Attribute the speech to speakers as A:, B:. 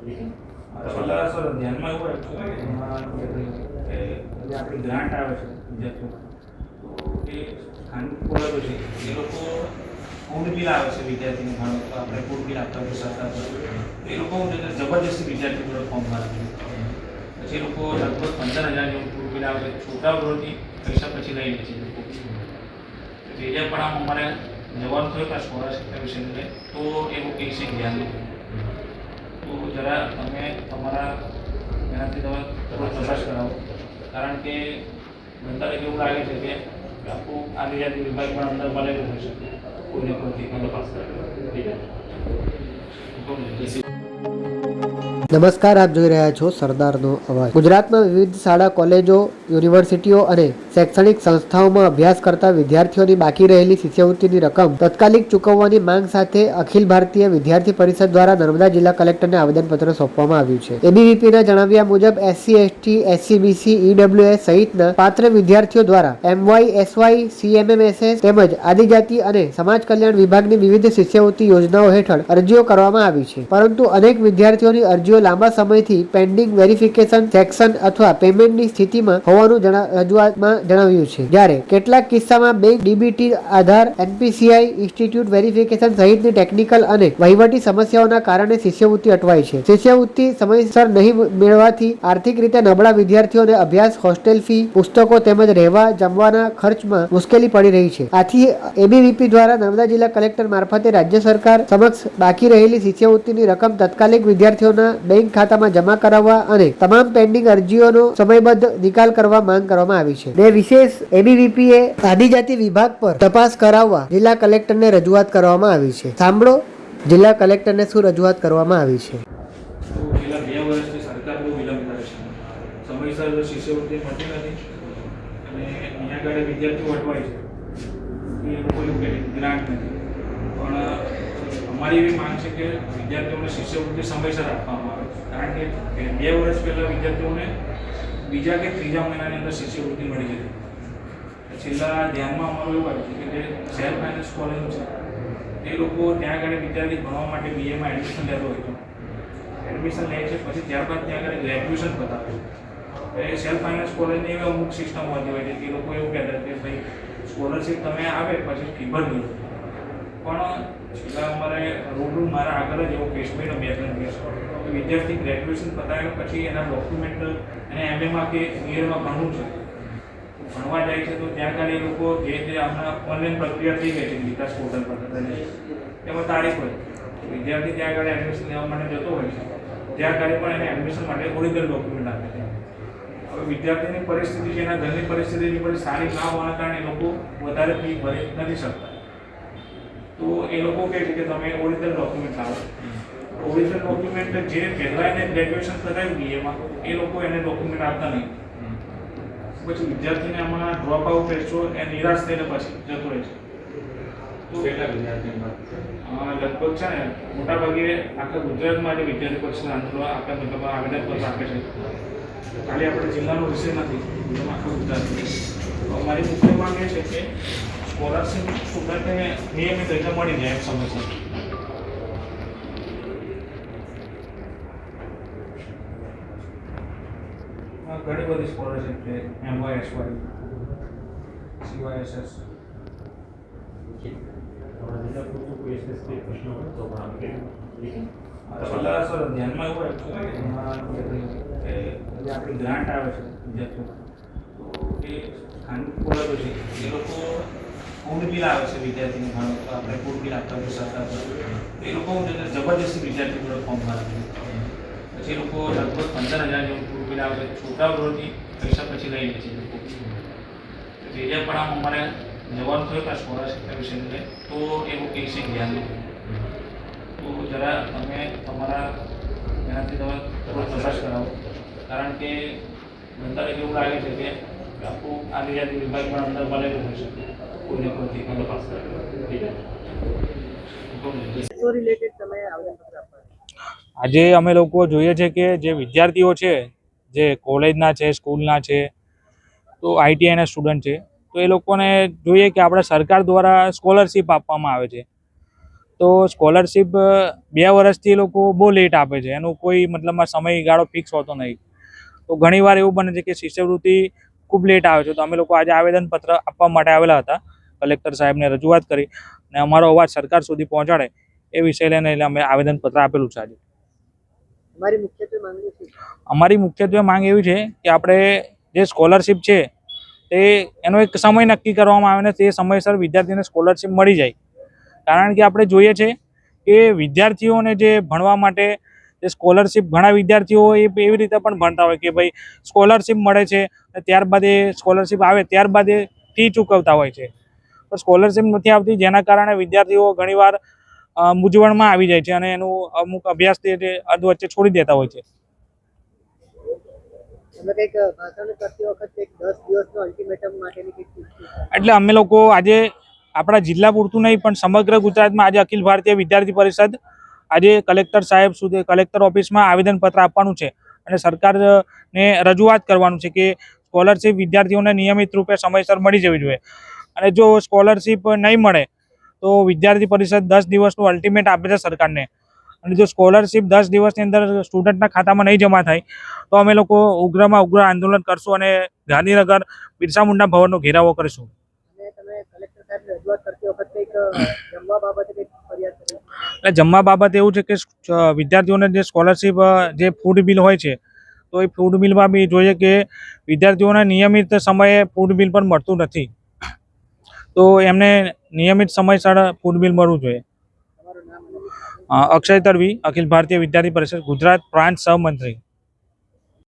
A: Sir ધ્યાનમાં એવું રાખ્યું કે આપણી ગ્રાન્ટ આવે છે વિદ્યાર્થીઓ, તો એ સ્થાનિક કોલેજો છે એ લોકો ફૂડ બિલ આવે છે વિદ્યાર્થીને ભણો તો આપણે ફૂડ બિલ આપતા હોય સરકાર પર, એ લોકો જબરજસ્તી વિદ્યાર્થી જોડે ફોર્મ ભરાવે, પછી એ લોકો લગભગ 15,000 જેવું ફૂડ બિલ આવે છે, છોકરાઓથી પૈસા પછી લઈ લે છે એ લોકો. જે પણ આમ અમારે જવાનું થયું કે સ્કોલરશીપ વિશે તો એવું કંઈ છે ધ્યાન, તો જરા તમે તમારા એનાથી તમે થોડો તપાસ કરાવો, કારણ કે મને એવું લાગે છે કે આખું આદિજાતિ વિભાગ પણ અંદર મળેલું હોય શકે કોઈને કોઈથી તપાસ કરાવી.
B: નમસ્કાર, આપ જોઈ રહ્યા છો સરદારનો અવાજ. ગુજરાતમાં વિવિધ શાળા, કોલેજો, યુનિવર્સિટીઓ અને શૈક્ષણિક સંસ્થાઓમાં અભ્યાસ કરતા વિદ્યાર્થીઓની બાકી રહેલી શિષ્યવૃત્તિની રકમ તત્કાલિક ચૂકવવાની માંગ સાથે અખિલ ભારતીય વિદ્યાર્થી પરિષદ દ્વારા નર્મદા જિલ્લા કલેક્ટરને આવેદનપત્ર સોંપવામાં આવ્યું છે. એબીવીપીના જણાવ્યા મુજબ SC, ST, SCBC, EWS સહિતના પાત્ર વિદ્યાર્થીઓ દ્વારા MY, SY, CMMSS તેમજ આદિજાતિ અને સમાજ કલ્યાણ વિભાગની વિવિધ શિષ્યવૃત્તિ યોજનાઓ હેઠળ અરજીઓ કરવામાં આવી છે, પરંતુ અનેક વિદ્યાર્થીઓની અરજીઓ લાંબા સમયથી પેન્ડિંગ વેરિફિકેશન, સેક્શન અથવા પેમેન્ટની સ્થિતિમાં હોવાનું રજૂઆતમાં જણાવ્યું છે. જ્યારે કેટલાક કિસ્સામાં બેંક DBT, આધાર, NPCI, ઇન્સ્ટિટ્યૂટ વેરિફિકેશન સહિતની ટેકનિકલ અને વહીવટી સમસ્યાઓના કારણે શિષ્યવૃત્તિ અટવાય છે. શિષ્યવૃત્તિ સમયસર નહીં મેળવાથી આર્થિક રીતે નબળા વિદ્યાર્થીઓને અભ્યાસ, હોસ્ટેલ ફી, પુસ્તકો તેમજ રહેવા જમવાના ખર્ચમાં મુશ્કેલી પડી રહી છે. આથી એબીવીપી દ્વારા નર્મદા જિલ્લા કલેક્ટર મારફતે રાજ્ય સરકાર સમક્ષ બાકી રહેલી શિષ્યવૃત્તિની રકમ તાત્કાલિક વિદ્યાર્થીઓના બેંક ખાતામાં જમા કરાવવા અને તમામ પેન્ડિંગ અરજીઓનો સમયબદ્ધ નિકાલ કરવા માંગ કરવામાં આવી છે. બે વિશેષ એબીવીપીએ આદિજાતિ વિભાગ પર તપાસ કરાવવા જિલ્લા કલેક્ટરને રજૂઆત કરવામાં આવી છે. સાંભળો જિલ્લા કલેક્ટરને શું રજૂઆત કરવામાં આવી છે.
A: છેલ્લા 2 વર્ષથી સરકાર બહુ વિલંબ કરે છે, સમયસર શિષ્યવૃત્તિ મળતી નથી અને અહીંયા આગળ વિદ્યાર્થીઓ અટવાય છે. એ લોકો એવું કહે ગ્રાન્ટ નથી, પણ અમારી એવી માંગ છે કે વિદ્યાર્થીઓને શિષ્યવૃત્તિ સમયસર આપવામાં આવે, કારણ કે 2 વર્ષ પહેલાં વિદ્યાર્થીઓને બીજા કે ત્રીજા મહિનાની અંદર શિષ્યવૃત્તિ મળી જતી. છેલ્લા ધ્યાનમાં અમારું એવું આવ્યું છે કે જે સેલ્ફ ફાઇનાન્સ કોલેજ છે એ લોકો ત્યાં આગળ વિદ્યાર્થી ભણવા માટે BAમાં એડમિશન લેતો હોય તો એડમિશન લે છે, પછી ત્યારબાદ ત્યાં આગળ ગ્રેજ્યુએશન બતાવે છે. એ સેલ્ફ ફાઇનાન્સ કોલેજની એવી અમુક સિસ્ટમ હોતી હોય છે કે લોકો એવું કહેતા કે ભાઈ સ્કોલરશીપ તમે આવે પછી ફી ભરી દો, પણ છેલ્લા અમારે રૂબરૂ મારા આગળ જ એવો કેસ બન્યો 2-3 કેસ. વિદ્યાર્થી ગ્રેજ્યુએશન પતાવ્યા પછી એના ડોક્યુમેન્ટ અને MAમાં કે BAમાં ભણવું છે, ભણવા જાય છે તો ત્યાં આગળ એ લોકો જે હમણાં ઓનલાઈન પ્રક્રિયા થઈ ગઈ છે વિકાસ પોર્ટલ પર, તેમાં તારીખ હોય વિદ્યાર્થી ત્યાં આગળ એડમિશન લેવા માટે જતો હોય છે, ત્યાં આગળ પણ એને એડમિશન માટે ઓરિજિનલ ડોક્યુમેન્ટ આપે છે. હવે વિદ્યાર્થીની પરિસ્થિતિ છે, એના ઘરની પરિસ્થિતિ પણ સારી ના હોવાના કારણે એ લોકો વધારે ફી ભરી નથી શકતા, તો એ લોકો કહે છે કે તમે ઓરિજિનલ ડોક્યુમેન્ટ લાવો. ઓરિજિનલ ડોક્યુમેન્ટ જે પહેલાં એને ગ્રેજ્યુએશન કરાવ્યું BAમાં એ લોકો એને ડોક્યુમેન્ટ આપતા નહીં, પછી વિદ્યાર્થીને આમાં ડ્રોપ આઉટ રેશો એ નિરાશ થઈને પછી જતો રહે છે. તો કેટલા વિદ્યાર્થીઓ લગભગ છે ને મોટાભાગે આખા ગુજરાતમાં જે વિદ્યાર્થી પરિષદ આંદોલન આખા મતલબ આવેદનપત્ર આપે છે, ખાલી આપણે જિલ્લાનો વિષય નથી, આખા ગુજરાતમાં. અમારી મુખ્ય માંગ એ છે કે સ્કોલરશીપ સ્ટુડન્ટને નિયમિત રીતે મળી જાય સમયસર. ઘણી બધી સ્કોલરશીપ છે, MY, SY, CYSS. સર ધ્યાનમાં એવું રાખ્યું કે આપણી ગ્રાન્ટ આવે છે વિદ્યાર્થીઓ, તો એ સ્થાનિક કોલેજો છે એ લોકો ફૂડ બિલ આવે છે વિદ્યાર્થીને ભણો તો આપણે ફૂડ બિલ આપતા હોય સરકાર પર, એ લોકો જબરજસ્તી વિદ્યાર્થી જોડે ફોર્મ ભરાવે, પછી એ લોકો લગભગ 15,000 જેવું ફૂડ બિલ આવે છે, છોકરાઓથી પૈસા પછી લઈ લે છે એ લોકો. જે પણ આમ અમારે જવાનું થયું કે સ્કોલરશીપ વિશે તો એવું કંઈ છે ધ્યાન, તો જરા તમે તમારા એનાથી તમે થોડો તપાસ કરાવો, કારણ કે મને એવું લાગે છે કે આખું આદિજાતિ વિભાગ પણ અંદર મળેલું હોય શકે કોઈને કોઈથી તપાસ કરાવી.
C: આજે અમે લોકો જોઈએ છે કે જે વિદ્યાર્થીઓ છે, જે કોલેજના છે, સ્કૂલના છે, તો ITIના સ્ટુડન્ટ છે, તો એ લોકોને જોઈએ કે આપણે સરકાર દ્વારા સ્કોલરશીપ આપવામાં આવે છે, તો સ્કોલરશીપ 2 વર્ષથી એ લોકો બહુ લેટ આપે છે, એનું કોઈ મતલબમાં સમયગાળો ફિક્સ હોતો નહીં. તો ઘણીવાર એવું બને છે કે શિષ્યવૃત્તિ ખૂબ લેટ આવે છે. તો અમે લોકો આજે આવેદનપત્ર આપવા માટે આવેલા હતા, કલેક્ટર સાહેબને રજૂઆત કરી અને અમારો અવાજ સરકાર સુધી પહોંચાડે એ વિષય લઈને અમે આવેદનપત્ર આપેલું છે આજે. અમારી મુખ્યત્વે માંગ એવી છે કે આપણે જે સ્કોલરશીપ છે તે એનો એક સમય નક્કી કરવામાં આવે ને તે સમયસર વિદ્યાર્થીને સ્કોલરશીપ મળી જાય. કારણ કે આપણે જોઈએ છે કે વિદ્યાર્થીઓને જે ભણવા માટે જે સ્કોલરશીપ, ઘણા વિદ્યાર્થીઓ એવી રીતે પણ ભણતા હોય કે ભાઈ સ્કોલરશીપ મળે છે ત્યારબાદ એ સ્કોલરશીપ આવે ત્યારબાદ એ ફી ચૂકવતા હોય છે. તો સ્કોલરશીપ નથી આવતી, જેના કારણે વિદ્યાર્થીઓ ઘણીવાર મૂંઝવણમાં આવી જાય છે અને એનું અમુક અભ્યાસથી તે અધવચ્ચે છોડી દેતા હોય છે. એટલે અમે લોકો આજે આપણા જિલ્લા પૂરતું નહીં પણ સમગ્ર ગુજરાતમાં આજે અખિલ ભારતીય વિદ્યાર્થી પરિષદ આજે કલેક્ટર સાહેબ સુધી, કલેક્ટર ઓફિસમાં આવેદનપત્ર આપવાનું છે અને સરકારને રજૂઆત કરવાનું છે કે સ્કોલરશીપ વિદ્યાર્થીઓને નિયમિત રૂપે સમયસર મળી જવી જોઈએ. અને જો સ્કોલરશીપ નહીં મળે તો વિદ્યાર્થી પરિષદ 10 દિવસનું અલ્ટિમેટ આપે છે સરકારને. અને જો સ્કોલરશીપ 10 દિવસની અંદર સ્ટુડન્ટના ખાતામાં નહીં જમા થાય તો અમે લોકો ઉગ્રમાં ઉગ્ર આંદોલન કરશું અને ગાંધીનગર બિરસા મુંડા ભવનનો ઘેરાવો કરીશું. એટલે જમવા બાબતે એવું છે કે વિદ્યાર્થીઓને જે સ્કોલરશીપ, જે ફૂડ બિલ હોય છે, તો એ ફૂડ બિલમાં બી જોઈએ કે વિદ્યાર્થીઓને નિયમિત સમયે ફૂડ બિલ પણ મળતું નથી. તો એમને નિયમિત સમયસર ફૂડ બિલ મળવું જોઈએ. અક્ષય તડવી, અખિલ ભારતીય વિદ્યાર્થી પરિષદ ગુજરાત પ્રાંત સહમંત્રી.